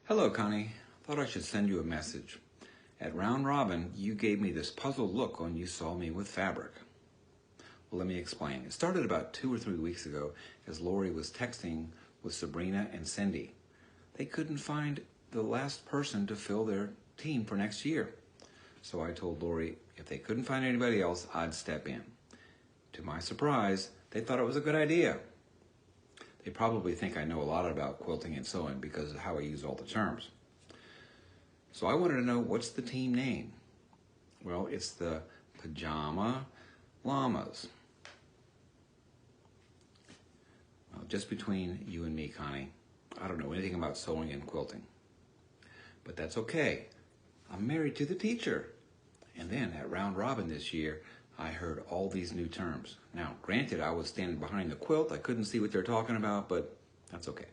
Hello, Connie. Thought I should send you a message. At Round Robin, you gave me this puzzled look when you saw me with fabric. Well, let me explain. It started about 2 or 3 weeks ago as Lori was texting with Sabrina and Cindy. They couldn't find the last person to fill their team for next year. So I told Lori if they couldn't find anybody else, I'd step in. To my surprise, they thought it was a good idea. They probably think I know a lot about quilting and sewing because of how I use all the terms. So I wanted to know, what's the team name? Well, it's the Pajama Llamas. Well, just between you and me, Connie, I don't know anything about sewing and quilting. But that's okay. I'm married to the teacher. And then at Round Robin this year, I heard all these new terms. Now, granted, I was standing behind the quilt. I couldn't see what they're talking about, but that's okay.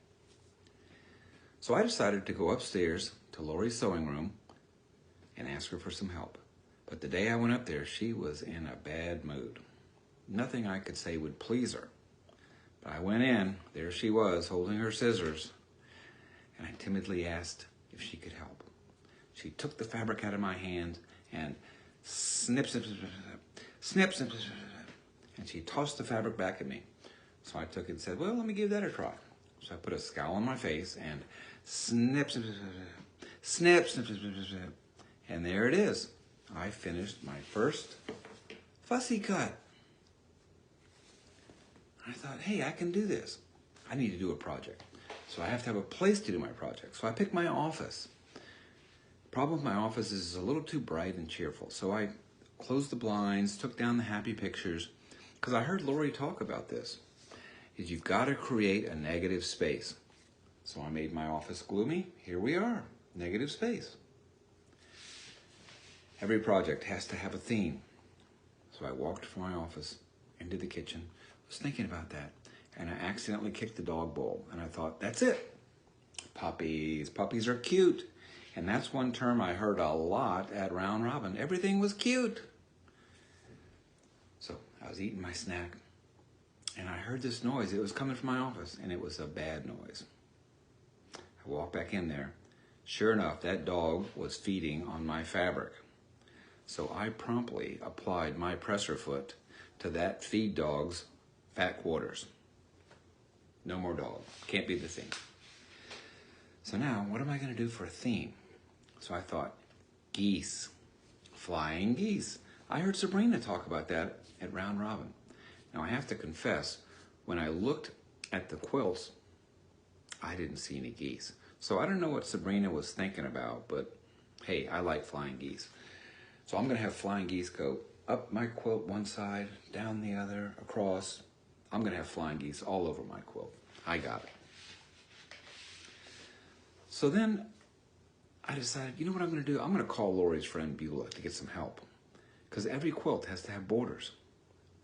So I decided to go upstairs to Lori's sewing room and ask her for some help. But the day I went up there, she was in a bad mood. Nothing I could say would please her. But I went in, there she was, holding her scissors, and I timidly asked if she could help. She took the fabric out of my hand and snip, snip, snip, snip, snip, snip, snip, and she tossed the fabric back at me. So I took it and said, well, let me give that a try. So I put a scowl on my face and snip, snip, snip, snip, snip, snip, snip, snip, and there it is. I finished my first fussy cut. I thought, hey, I can do this. I need to do a project. So I have to have a place to do my project. So I picked my office. The problem with my office is it's a little too bright and cheerful. So I closed the blinds, took down the happy pictures, because I heard Lori talk about this, is you've got to create a negative space. So I made my office gloomy. Here we are, negative space. Every project has to have a theme. So I walked from my office into the kitchen, was thinking about that, and I accidentally kicked the dog bowl, and I thought, that's it. Puppies. Puppies are cute. And that's one term I heard a lot at Round Robin. Everything was cute. So I was eating my snack, and I heard this noise. It was coming from my office, and it was a bad noise. I walked back in there. Sure enough, that dog was feeding on my fabric. So I promptly applied my presser foot to that feed dog's fat quarters. No more dog. Can't be the theme. So now, what am I going to do for a theme? So I thought, geese, flying geese. I heard Sabrina talk about that at Round Robin. Now I have to confess, when I looked at the quilts, I didn't see any geese. So I don't know what Sabrina was thinking about, but hey, I like flying geese. So I'm going to have flying geese go up my quilt one side, down the other, across. I'm going to have flying geese all over my quilt. I got it. So then I decided, you know what I'm going to do? I'm going to call Lori's friend Beulah to get some help. Because every quilt has to have borders.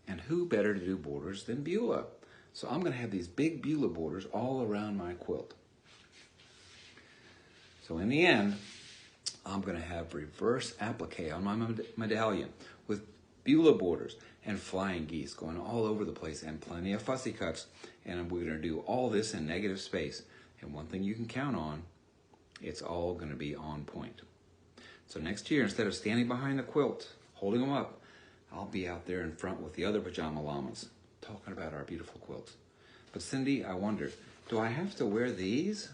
And who better to do borders than Beulah? So I'm going to have these big Beulah borders all around my quilt. So in the end, I'm going to have reverse applique on my medallion with Beulah borders and flying geese going all over the place and plenty of fussy cuts. And we're going to do all this in negative space. And one thing you can count on, it's all going to be on point. So next year, instead of standing behind the quilt, holding them up, I'll be out there in front with the other pajama llamas, talking about our beautiful quilts. But Cindy, I wonder, do I have to wear these